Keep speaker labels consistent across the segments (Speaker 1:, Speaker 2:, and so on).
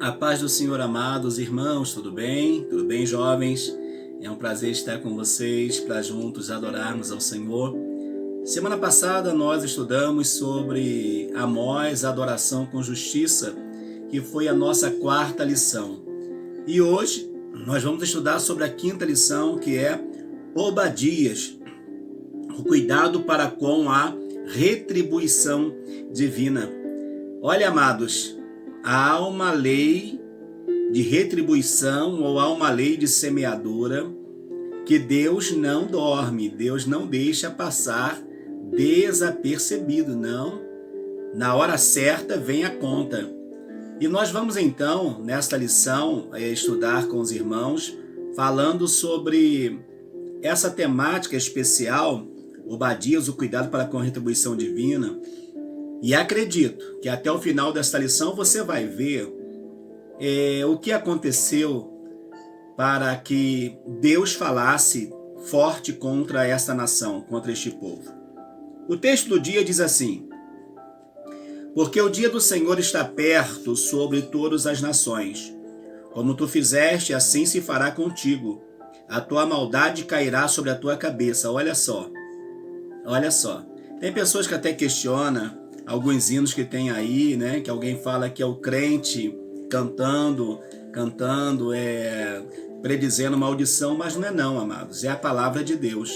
Speaker 1: A paz do Senhor, amados irmãos, tudo bem? Tudo bem, jovens? É um prazer estar com vocês para juntos adorarmos ao Senhor. Semana passada nós estudamos sobre Amós, adoração com justiça, que foi a nossa quarta lição. E hoje nós vamos estudar sobre a quinta lição, que é Obadias, o cuidado para com a retribuição divina. Olha, amados, há uma lei de retribuição ou há uma lei de semeadura que Deus não dorme, Deus não deixa passar desapercebido, não. Na hora certa vem a conta. E nós vamos então, nesta lição, estudar com os irmãos, falando sobre essa temática especial, Obadias, o cuidado para com a retribuição divina. E acredito que até o final desta lição você vai ver o que aconteceu para que Deus falasse forte contra esta nação, contra este povo. O texto do dia diz assim: porque o dia do Senhor está perto sobre todas as nações. Como tu fizeste, assim se fará contigo. A tua maldade cairá sobre a tua cabeça. Olha só. Olha só. Tem pessoas que até questionam alguns hinos que tem aí, né? Que alguém fala que é o crente cantando, predizendo maldição, mas não é não, amados. É a palavra de Deus.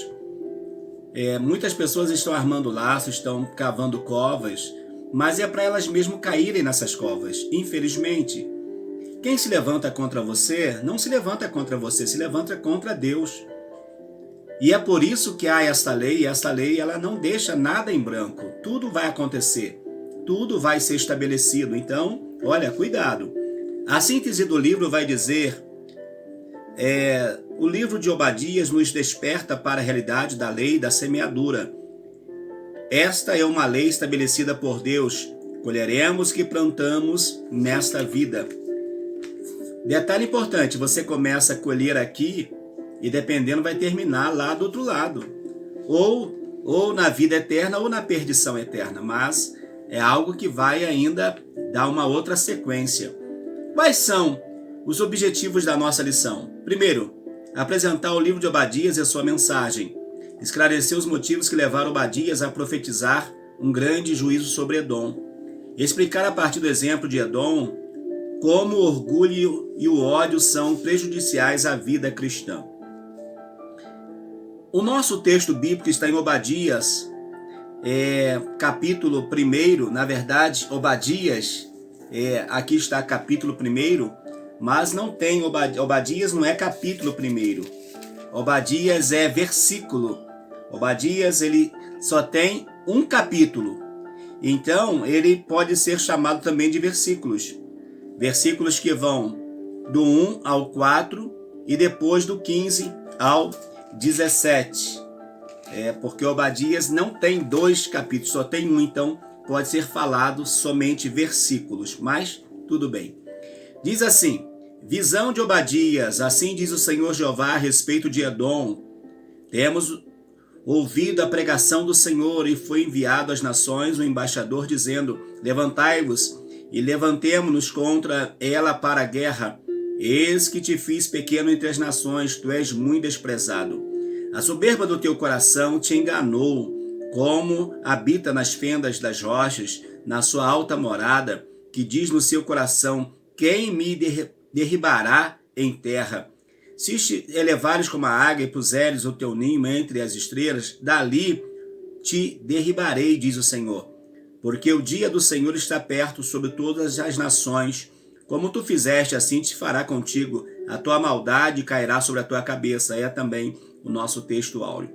Speaker 1: Muitas pessoas estão armando laços, estão cavando covas, mas é para elas mesmo caírem nessas covas, infelizmente. Quem se levanta contra você, não se levanta contra você, se levanta contra Deus. E é por isso que há esta lei, e esta lei ela não deixa nada em branco. Tudo vai acontecer, tudo vai ser estabelecido. Então, olha, cuidado. A síntese do livro vai dizer, o livro de Obadias nos desperta para a realidade da lei da semeadura. Esta é uma lei estabelecida por Deus. Colheremos o que plantamos nesta vida. Detalhe importante, você começa a colher aqui e dependendo vai terminar lá do outro lado. Ou na vida eterna ou na perdição eterna. Mas é algo que vai ainda dar uma outra sequência. Quais são os objetivos da nossa lição? Primeiro, apresentar o livro de Obadias e a sua mensagem. Esclarecer os motivos que levaram Obadias a profetizar um grande juízo sobre Edom. Explicar a partir do exemplo de Edom como o orgulho e o ódio são prejudiciais à vida cristã. O nosso texto bíblico está em Obadias, capítulo 1, na verdade, Obadias, aqui está capítulo 1, mas não tem, Obadias não é capítulo 1, Obadias é versículo. Obadias, ele só tem um capítulo, então ele pode ser chamado também de versículos. Versículos que vão do 1 ao 4 e depois do 15 ao 17. Porque Obadias não tem 2 capítulos, só tem um, então pode ser falado somente versículos, mas tudo bem. Diz assim: visão de Obadias, assim diz o Senhor Jeová a respeito de Edom. Temos ouvido a pregação do Senhor e foi enviado às nações o embaixador dizendo: levantai-vos e levantemo-nos contra ela para a guerra. Eis que te fiz pequeno entre as nações, tu és muito desprezado. A soberba do teu coração te enganou, como habita nas fendas das rochas, na sua alta morada, que diz no seu coração: quem me derribará em terra? Se te elevares como a águia e puseres o teu ninho entre as estrelas, dali te derribarei, diz o Senhor. Porque o dia do Senhor está perto sobre todas as nações. Como tu fizeste, assim te fará contigo. A tua maldade cairá sobre a tua cabeça. É também o nosso texto áureo.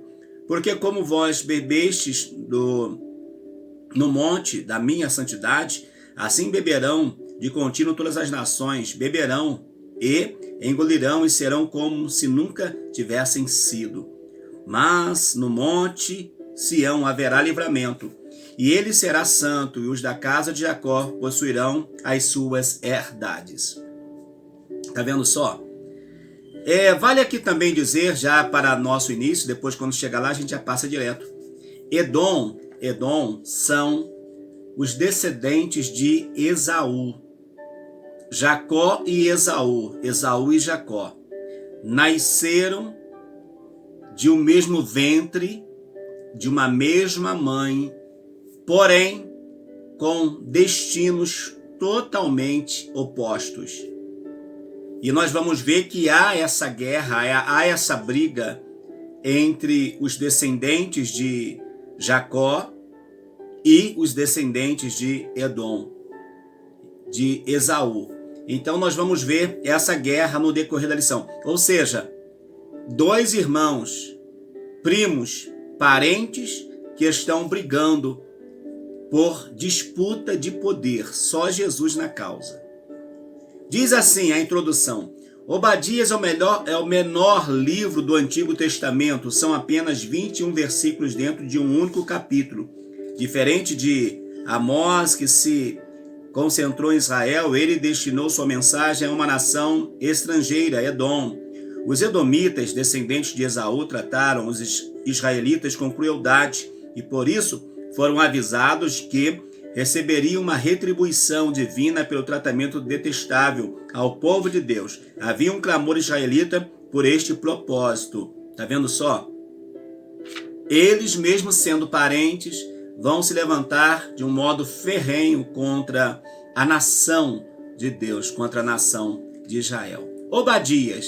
Speaker 1: Porque como vós bebestes no monte da minha santidade, assim beberão de contínuo todas as nações, beberão e engolirão e serão como se nunca tivessem sido. Mas no monte Sião haverá livramento, e ele será santo, e os da casa de Jacó possuirão as suas herdades. Tá vendo só? Vale aqui também dizer, já para nosso início, depois quando chegar lá a gente já passa direto. Edom são os descendentes de Esaú. Jacó e Esaú, Esaú e Jacó, nasceram de um mesmo ventre, de uma mesma mãe, porém com destinos totalmente opostos. E nós vamos ver que há essa guerra, há essa briga entre os descendentes de Jacó e os descendentes de Edom, de Esaú. Então nós vamos ver essa guerra no decorrer da lição. Ou seja, dois irmãos, primos, parentes que estão brigando por disputa de poder, só Jesus na causa. Diz assim a introdução: Obadias é o menor livro do Antigo Testamento, são apenas 21 versículos dentro de um único capítulo. Diferente de Amós, que se concentrou em Israel, ele destinou sua mensagem a uma nação estrangeira, Edom. Os edomitas, descendentes de Esaú, trataram os israelitas com crueldade e por isso foram avisados que receberiam uma retribuição divina pelo tratamento detestável ao povo de Deus. Havia um clamor israelita por este propósito. Tá vendo só? Eles, mesmo sendo parentes, vão se levantar de um modo ferrenho contra a nação de Deus, contra a nação de Israel. Obadias,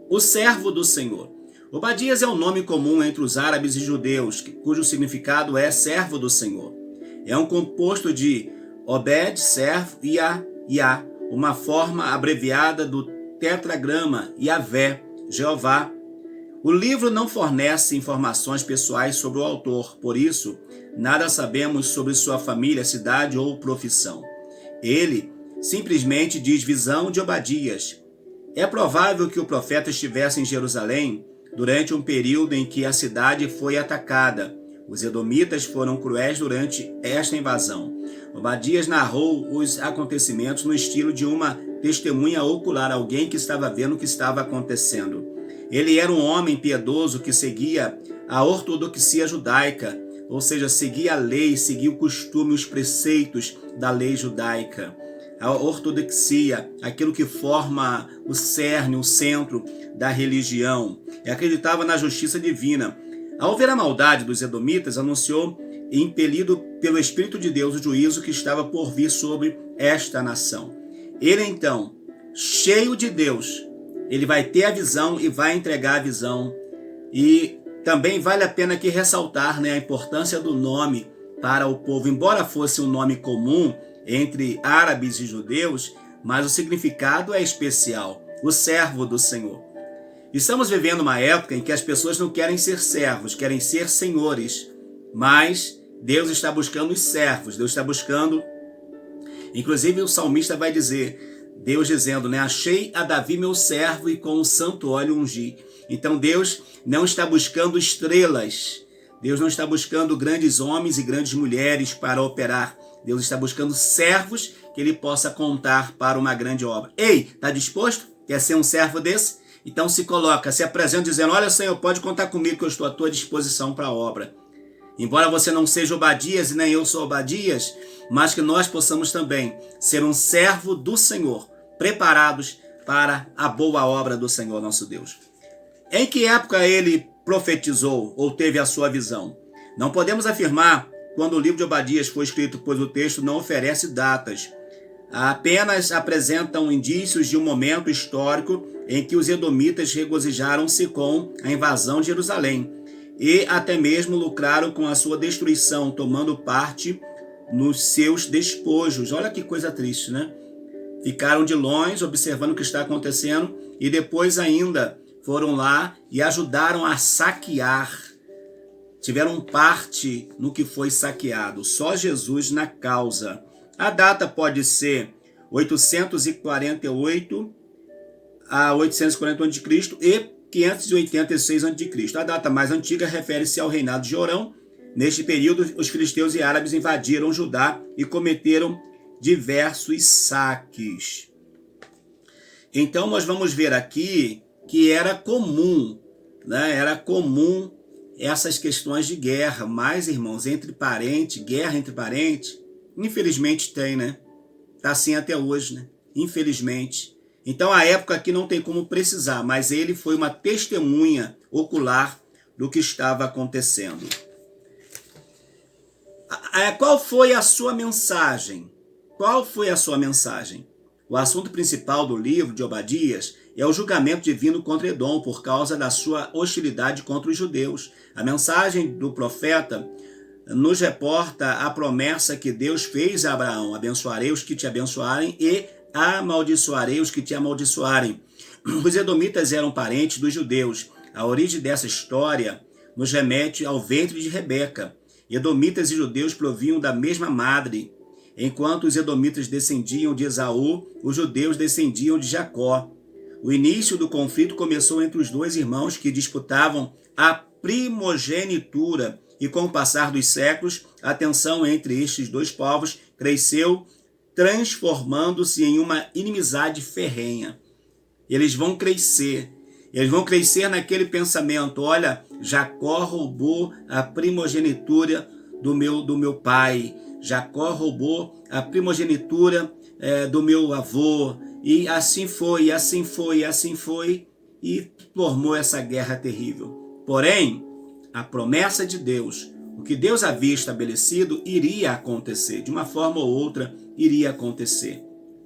Speaker 1: o servo do Senhor. Obadias é um nome comum entre os árabes e judeus, cujo significado é servo do Senhor. É um composto de Obed, servo, e Yah, uma forma abreviada do tetragrama Yahvé, Jeová. O livro não fornece informações pessoais sobre o autor, por isso, nada sabemos sobre sua família, cidade ou profissão. Ele simplesmente diz visão de Obadias. É provável que o profeta estivesse em Jerusalém durante um período em que a cidade foi atacada. Os edomitas foram cruéis durante esta invasão. Obadias narrou os acontecimentos no estilo de uma testemunha ocular, alguém que estava vendo o que estava acontecendo. Ele era um homem piedoso que seguia a ortodoxia judaica, ou seja, seguia a lei, seguia o costume, os preceitos da lei judaica. A ortodoxia, aquilo que forma o cerne, o centro da religião, e acreditava na justiça divina. Ao ver a maldade dos edomitas, anunciou, impelido pelo Espírito de Deus, o juízo que estava por vir sobre esta nação. Ele então, cheio de Deus, ele vai ter a visão e vai entregar a visão. E também vale a pena aqui ressaltar, a importância do nome para o povo. Embora fosse um nome comum entre árabes e judeus, mas o significado é especial, o servo do Senhor. Estamos vivendo uma época em que as pessoas não querem ser servos, querem ser senhores, mas Deus está buscando os servos, Deus está buscando, inclusive o salmista vai dizer, Deus dizendo, achei a Davi meu servo e com o santo óleo ungi. Então Deus não está buscando estrelas, Deus não está buscando grandes homens e grandes mulheres para operar, Deus está buscando servos que ele possa contar para uma grande obra. Ei, está disposto? Quer ser um servo desse? Então se coloca, se apresenta dizendo, olha Senhor, pode contar comigo que eu estou à tua disposição para a obra. Embora você não seja Obadias e nem eu sou Obadias, mas que nós possamos também ser um servo do Senhor, preparados para a boa obra do Senhor nosso Deus. Em que época ele profetizou ou teve a sua visão? Não podemos afirmar quando o livro de Obadias foi escrito, pois o texto não oferece datas. Apenas apresentam indícios de um momento histórico em que os edomitas regozijaram-se com a invasão de Jerusalém e até mesmo lucraram com a sua destruição, tomando parte nos seus despojos. Olha que coisa triste, né? Ficaram de longe observando o que está acontecendo e depois ainda foram lá e ajudaram a saquear. Tiveram parte no que foi saqueado. Só Jesus na causa. A data pode ser 848 a 841 a.C. e 586 a.C. A data mais antiga refere-se ao reinado de Jorão. Neste período, os filisteus e árabes invadiram Judá e cometeram diversos saques. Então nós vamos ver aqui que era comum, Era comum essas questões de guerra, mas, irmãos, entre parentes, guerra entre parentes, infelizmente tem, Tá assim até hoje, infelizmente. Então a época aqui não tem como precisar, mas ele foi uma testemunha ocular do que estava acontecendo. Qual foi a sua mensagem? Qual foi a sua mensagem? O assunto principal do livro de Obadias é o julgamento divino contra Edom por causa da sua hostilidade contra os judeus. A mensagem do profeta nos reporta a promessa que Deus fez a Abraão: abençoarei os que te abençoarem e amaldiçoarei os que te amaldiçoarem. Os edomitas eram parentes dos judeus. A origem dessa história nos remete ao ventre de Rebeca. Edomitas e judeus provinham da mesma madre. Enquanto os edomitas descendiam de Esaú, os judeus descendiam de Jacó. O início do conflito começou entre os dois irmãos que disputavam a primogenitura, e com o passar dos séculos, a tensão entre estes dois povos cresceu, transformando-se em uma inimizade ferrenha. Eles vão crescer naquele pensamento: olha, Jacó roubou a primogenitura do meu pai, Jacó roubou a primogenitura do meu avô, e assim foi, e assim foi, e assim foi, e formou essa guerra terrível. Porém, a promessa de Deus, o que Deus havia estabelecido, iria acontecer, de uma forma ou outra iria acontecer.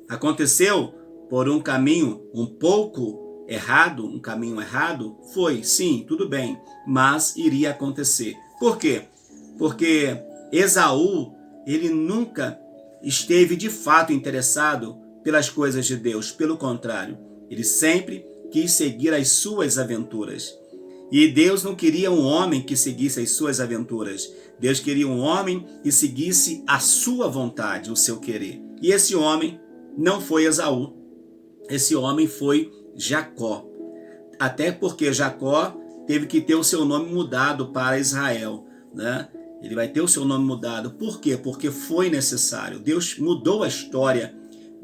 Speaker 1: Aconteceu por um caminho um pouco errado, um caminho errado? Foi, sim, tudo bem, mas iria acontecer. Por quê? Porque Esaú, ele nunca esteve de fato interessado pelas coisas de Deus, pelo contrário, ele sempre quis seguir as suas aventuras. E Deus não queria um homem que seguisse as suas aventuras. Deus queria um homem que seguisse a sua vontade, o seu querer. E esse homem não foi Esaú. Esse homem foi Jacó. Até porque Jacó teve que ter o seu nome mudado para Israel, né? Ele vai ter o seu nome mudado. Por quê? Porque foi necessário. Deus mudou a história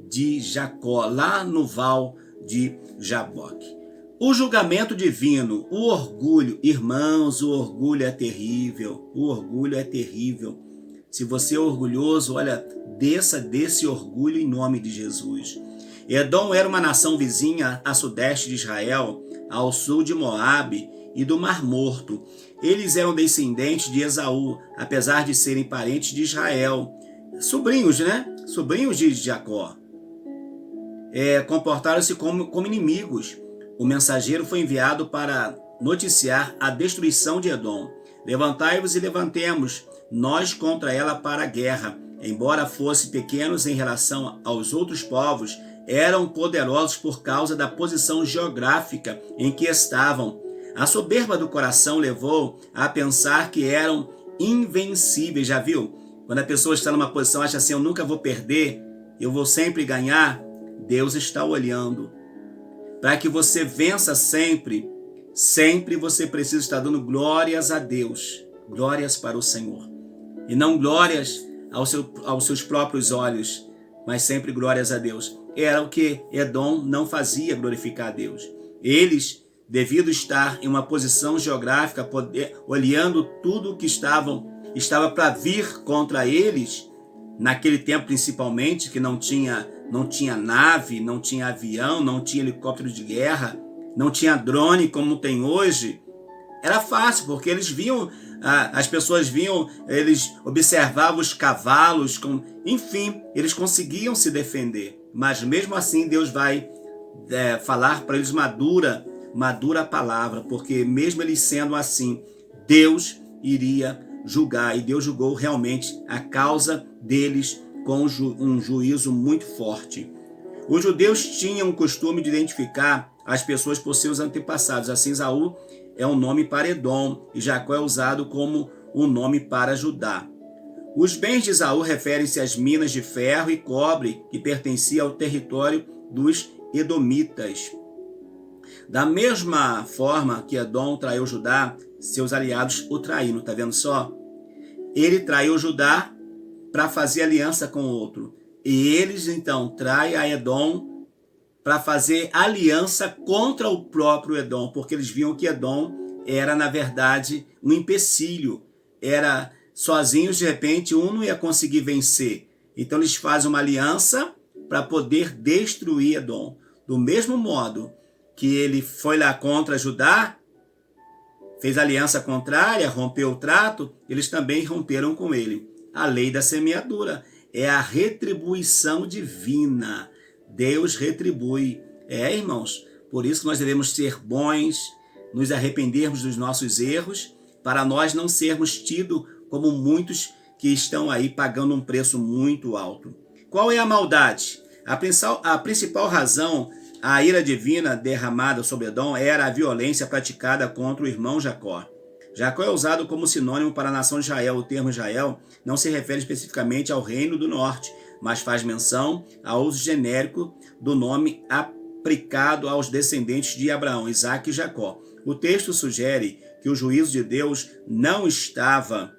Speaker 1: de Jacó lá no Val de Jaboque. O julgamento divino, o orgulho. Irmãos, o orgulho é terrível. O orgulho é terrível. Se você é orgulhoso, olha, desça desse orgulho em nome de Jesus. Edom era uma nação vizinha a sudeste de Israel, ao sul de Moabe e do Mar Morto. Eles eram descendentes de Esaú, apesar de serem parentes de Israel. Sobrinhos, né? Sobrinhos de Jacó. Comportaram-se como inimigos. O mensageiro foi enviado para noticiar a destruição de Edom. Levantai-vos e levantemos, nós contra ela para a guerra. Embora fossem pequenos em relação aos outros povos, eram poderosos por causa da posição geográfica em que estavam. A soberba do coração levou a pensar que eram invencíveis. Já viu? Quando a pessoa está numa posição, acha assim: eu nunca vou perder, eu vou sempre ganhar. Deus está olhando. Para que você vença sempre, sempre você precisa estar dando glórias a Deus, glórias para o Senhor. E não glórias aos seus próprios olhos, mas sempre glórias a Deus. Era o que Edom não fazia, glorificar a Deus. Eles, devido estar em uma posição geográfica, olhando tudo que estava para vir contra eles, naquele tempo principalmente, que não tinha nave, não tinha avião, não tinha helicóptero de guerra, não tinha drone como tem hoje, era fácil, porque eles viam, as pessoas viam, eles observavam os cavalos, enfim, eles conseguiam se defender. Mas mesmo assim Deus vai falar para eles uma dura palavra, porque mesmo eles sendo assim, Deus iria julgar, e Deus julgou realmente a causa deles com um juízo muito forte. Os judeus tinham o costume de identificar as pessoas por seus antepassados. Assim, Esaú é um nome para Edom e Jacó é usado como um nome para Judá. Os bens de Esaú referem-se às minas de ferro e cobre que pertenciam ao território dos edomitas. Da mesma forma que Edom traiu Judá, seus aliados o traíram, está vendo só? Ele traiu Judá para fazer aliança com o outro. E eles então traem a Edom para fazer aliança contra o próprio Edom, porque eles viam que Edom era, na verdade, um empecilho. Sozinhos, de repente, um não ia conseguir vencer. Então eles fazem uma aliança para poder destruir Edom. Do mesmo modo que ele foi lá contra Judá, fez aliança contrária, rompeu o trato, eles também romperam com ele. A lei da semeadura é a retribuição divina. Deus retribui. Irmãos, por isso que nós devemos ser bons, nos arrependermos dos nossos erros, para nós não sermos tidos como muitos que estão aí pagando um preço muito alto. Qual é a maldade? A principal razão, a ira divina derramada sobre Edom era a violência praticada contra o irmão Jacó. Jacó é usado como sinônimo para a nação de Israel. O termo Israel não se refere especificamente ao reino do norte, mas faz menção ao uso genérico do nome aplicado aos descendentes de Abraão, Isaque e Jacó. O texto sugere que o juízo de Deus não estava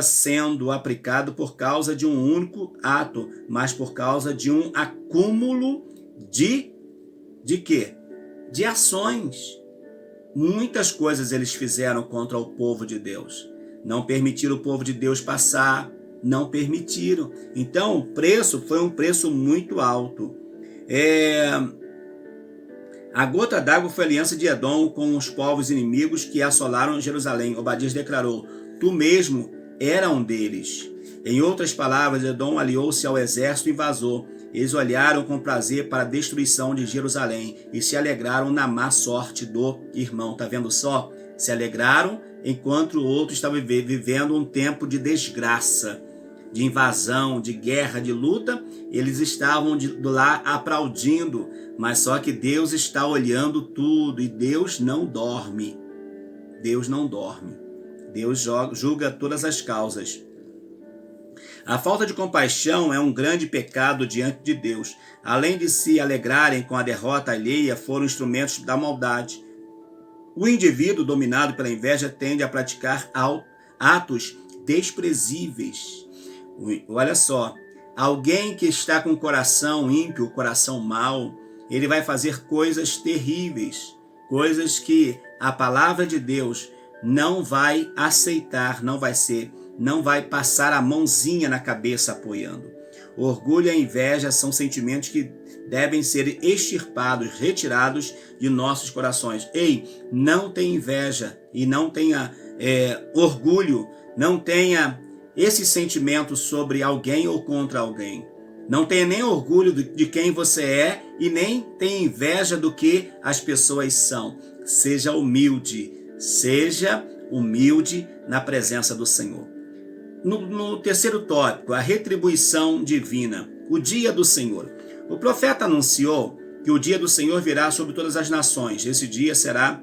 Speaker 1: sendo aplicado por causa de um único ato, mas por causa de um acúmulo de quê? De ações. Muitas coisas eles fizeram contra o povo de Deus. Não permitiram o povo de Deus passar, não permitiram. Então o preço foi um preço muito alto. A gota d'água foi a aliança de Edom com os povos inimigos que assolaram Jerusalém. Obadias declarou: tu mesmo era um deles. Em outras palavras, Edom aliou-se ao exército invasor. Eles olharam com prazer para a destruição de Jerusalém e se alegraram na má sorte do irmão. Está vendo só? Se alegraram enquanto o outro estava vivendo um tempo de desgraça, de invasão, de guerra, de luta. Eles estavam lá aplaudindo, mas só que Deus está olhando tudo e Deus não dorme. Deus não dorme. Deus julga todas as causas. A falta de compaixão é um grande pecado diante de Deus. Além de se alegrarem com a derrota alheia, foram instrumentos da maldade. O indivíduo dominado pela inveja tende a praticar atos desprezíveis. Olha só, alguém que está com o coração ímpio, o coração mau, ele vai fazer coisas terríveis, coisas que a palavra de Deus não vai aceitar, não vai passar a mãozinha na cabeça apoiando. O orgulho e a inveja são sentimentos que devem ser extirpados, retirados de nossos corações. Não tenha inveja e não tenha orgulho, não tenha esse sentimento sobre alguém ou contra alguém. Não tenha nem orgulho de quem você é e nem tenha inveja do que as pessoas são. Seja humilde na presença do Senhor. No terceiro tópico, a retribuição divina, o dia do Senhor. O profeta anunciou que o dia do Senhor virá sobre todas as nações. Esse dia será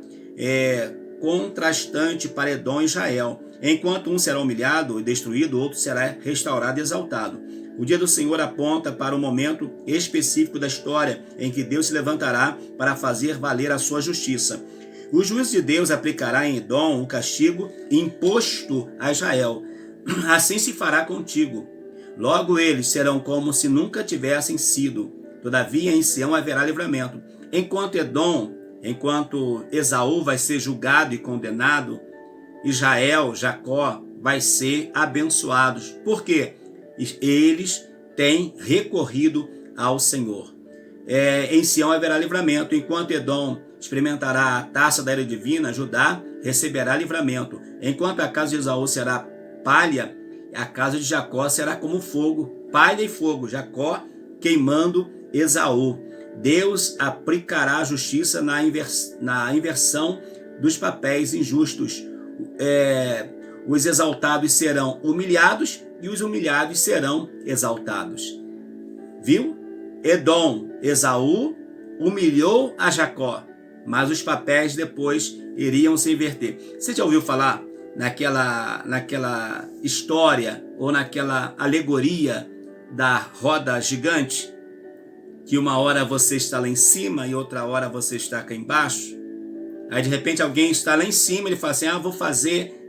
Speaker 1: contrastante para Edom e Israel. Enquanto um será humilhado e destruído, o outro será restaurado e exaltado. O dia do Senhor aponta para um momento específico da história em que Deus se levantará para fazer valer a sua justiça. O juízo de Deus aplicará em Edom o castigo imposto a Israel. Assim se fará contigo. Logo eles serão como se nunca tivessem sido. Todavia em Sião haverá livramento. Enquanto Esaú vai ser julgado e condenado, Israel, Jacó, vai ser abençoados. Por quê? Eles têm recorrido ao Senhor. Em Sião haverá livramento. Enquanto Edom experimentará a taça da ira divina, Judá receberá livramento. Enquanto a casa de Esaú será palha, a casa de Jacó será como fogo, palha e fogo, Jacó queimando Esaú. Deus aplicará a justiça na inversão dos papéis injustos. Os exaltados serão humilhados e os humilhados serão exaltados. Viu? Edom, Esaú, humilhou a Jacó, mas os papéis depois iriam se inverter. Você já ouviu falar naquela história ou naquela alegoria da roda gigante? Que uma hora você está lá em cima e outra hora você está cá embaixo. Aí de repente alguém está lá em cima e ele fala assim,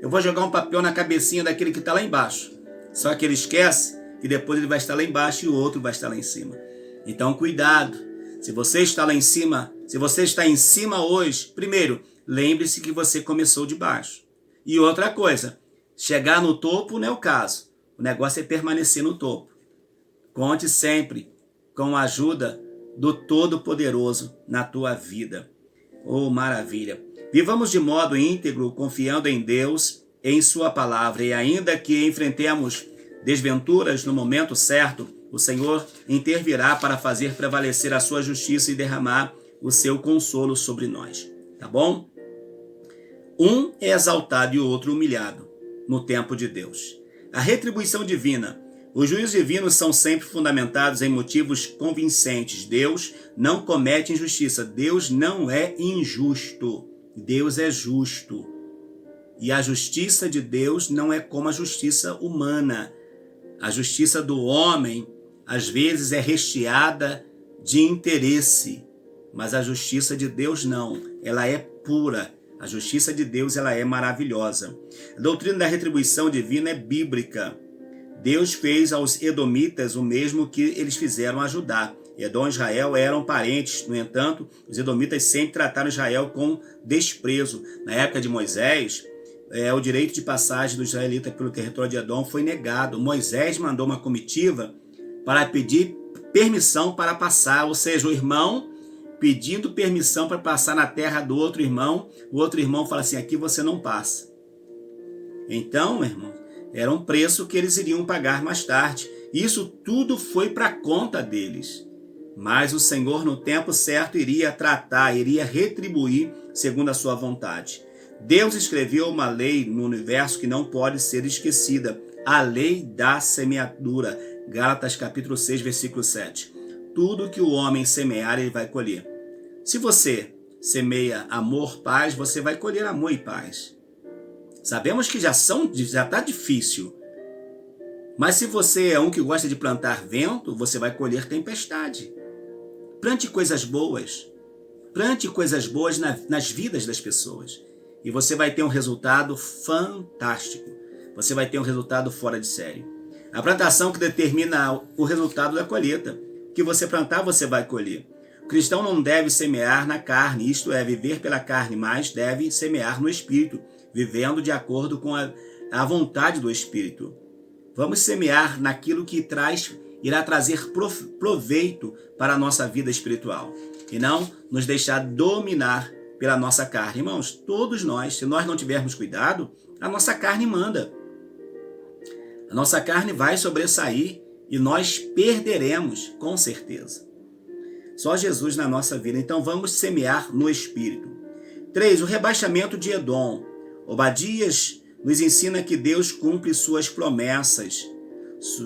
Speaker 1: eu vou jogar um papel na cabecinha daquele que está lá embaixo. Só que ele esquece que depois ele vai estar lá embaixo e o outro vai estar lá em cima. Então cuidado, se você está lá em cima, se você está em cima hoje, primeiro, lembre-se que você começou de baixo. E outra coisa, chegar no topo não é o caso, o negócio é permanecer no topo. Conte sempre com a ajuda do Todo-Poderoso na tua vida. Oh, maravilha! Vivamos de modo íntegro, confiando em Deus, em sua palavra, e ainda que enfrentemos desventuras no momento certo, o Senhor intervirá para fazer prevalecer a sua justiça e derramar o seu consolo sobre nós. Tá bom? Um é exaltado e o outro humilhado no tempo de Deus. A retribuição divina. Os juízos divinos são sempre fundamentados em motivos convincentes. Deus não comete injustiça. Deus não é injusto. Deus é justo. E a justiça de Deus não é como a justiça humana. A justiça do homem, às vezes, é recheada de interesse. Mas a justiça de Deus não. Ela é pura. A justiça de Deus, ela é maravilhosa. A doutrina da retribuição divina é bíblica. Deus fez aos edomitas o mesmo que eles fizeram a Judá. Edom e Israel eram parentes, no entanto, os edomitas sempre trataram Israel com desprezo. Na época de Moisés, o direito de passagem do israelita pelo território de Edom foi negado. Moisés mandou uma comitiva para pedir permissão para passar, ou seja, o irmão pedindo permissão para passar na terra do outro irmão, o outro irmão fala assim, aqui você não passa. Então, meu irmão, era um preço que eles iriam pagar mais tarde. Isso tudo foi para a conta deles. Mas o Senhor, no tempo certo, iria tratar, iria retribuir segundo a sua vontade. Deus escreveu uma lei no universo que não pode ser esquecida. A lei da semeadura. Gálatas capítulo 6, versículo 7. Tudo que o homem semear, ele vai colher. Se você semeia amor, paz, você vai colher amor e paz. Sabemos que já está difícil. Mas se você é um que gosta de plantar vento, você vai colher tempestade. Plante coisas boas. Plante coisas boas nas vidas das pessoas. E você vai ter um resultado fantástico. Você vai ter um resultado fora de série. A plantação que determina o resultado da colheita. O que você plantar, você vai colher. O cristão não deve semear na carne, isto é, viver pela carne, mas deve semear no Espírito, vivendo de acordo com a vontade do Espírito. Vamos semear naquilo que irá trazer proveito para a nossa vida espiritual. E não nos deixar dominar pela nossa carne. Irmãos, todos nós, se nós não tivermos cuidado, a nossa carne manda. A nossa carne vai sobressair e nós perderemos, com certeza. Só Jesus na nossa vida. Então vamos semear no Espírito. 3. O rebaixamento de Edom. Obadias nos ensina que Deus cumpre suas promessas.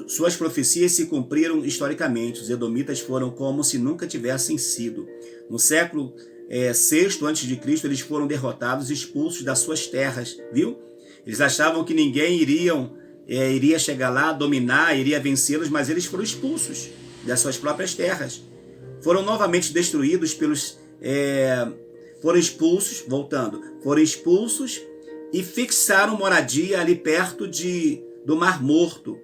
Speaker 1: Suas profecias se cumpriram historicamente. Os edomitas foram como se nunca tivessem sido. No século VI a.C., eles foram derrotados e expulsos das suas terras. Viu? Eles achavam que ninguém iria chegar lá, dominar, iria vencê-los, mas eles foram expulsos das suas próprias terras. Foram novamente destruídos foram expulsos e fixaram moradia ali perto do Mar Morto.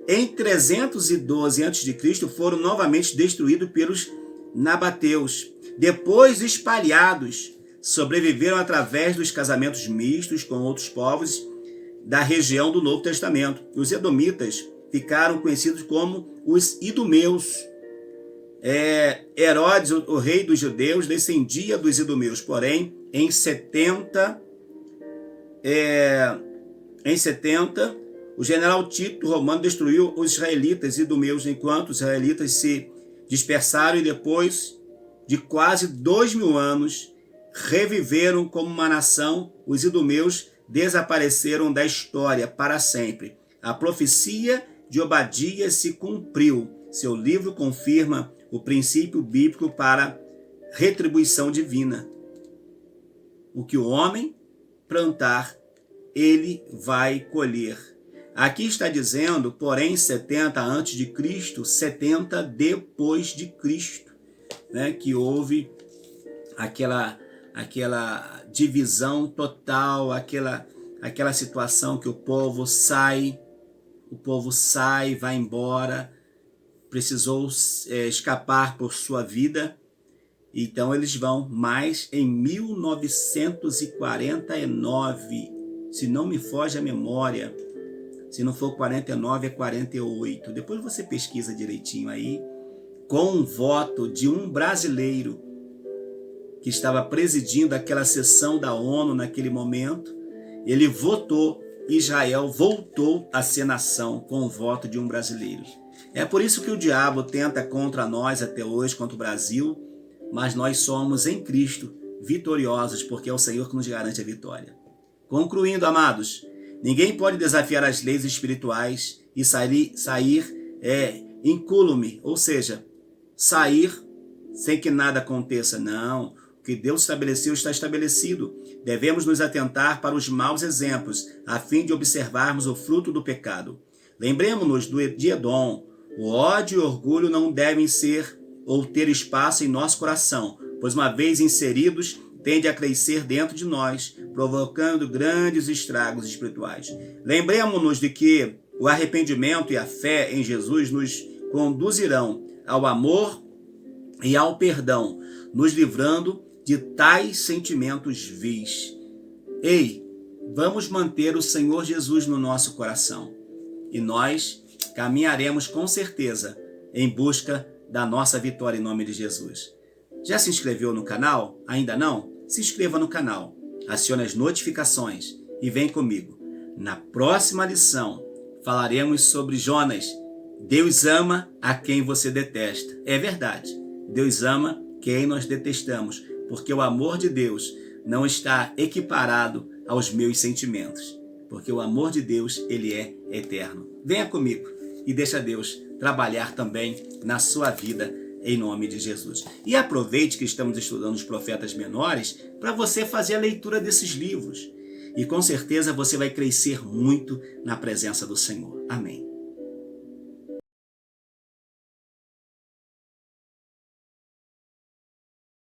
Speaker 1: Em 312 a.C., foram novamente destruídos pelos nabateus. Depois espalhados, sobreviveram através dos casamentos mistos com outros povos da região do Novo Testamento. Os edomitas ficaram conhecidos como os idumeus. Herodes, o rei dos judeus, descendia dos idumeus, porém, em 70, o general Tito romano destruiu os israelitas idumeus, enquanto os israelitas se dispersaram e depois de quase 2000 anos reviveram como uma nação. Os idumeus desapareceram da história para sempre. A profecia de Obadias se cumpriu. Seu livro confirma o princípio bíblico para retribuição divina. O que o homem plantar, ele vai colher. Aqui está dizendo, porém, 70 antes de Cristo, 70 depois de Cristo, né? Que houve aquela divisão total, aquela situação que o povo sai, vai embora, precisou escapar por sua vida, então eles vão. Mas em 1949, se não me foge a memória, Se não for 49, é 48. Depois você pesquisa direitinho aí. Com um voto de um brasileiro que estava presidindo aquela sessão da ONU naquele momento, ele votou, Israel voltou a ser nação com o voto de um brasileiro. É por isso que o diabo tenta contra nós até hoje, contra o Brasil, mas nós somos em Cristo vitoriosos, porque é o Senhor que nos garante a vitória. Concluindo, amados, ninguém pode desafiar as leis espirituais e sair incólume, ou seja, sair sem que nada aconteça. Não, o que Deus estabeleceu está estabelecido. Devemos nos atentar para os maus exemplos, a fim de observarmos o fruto do pecado. Lembremos-nos de Edom. O ódio e o orgulho não devem ser ou ter espaço em nosso coração, pois uma vez inseridos, tende a crescer dentro de nós, provocando grandes estragos espirituais. Lembremos-nos de que o arrependimento e a fé em Jesus nos conduzirão ao amor e ao perdão, nos livrando de tais sentimentos vis. Ei, vamos manter o Senhor Jesus no nosso coração e nós caminharemos com certeza em busca da nossa vitória em nome de Jesus. Já se inscreveu no canal? Ainda não? Se inscreva no canal, acione as notificações e vem comigo. Na próxima lição falaremos sobre Jonas. Deus ama a quem você detesta. É verdade, Deus ama quem nós detestamos, porque o amor de Deus não está equiparado aos meus sentimentos, porque o amor de Deus, ele é eterno. Venha comigo e deixa Deus trabalhar também na sua vida, em nome de Jesus. E aproveite que estamos estudando os profetas menores para você fazer a leitura desses livros. E com certeza você vai crescer muito na presença do Senhor. Amém.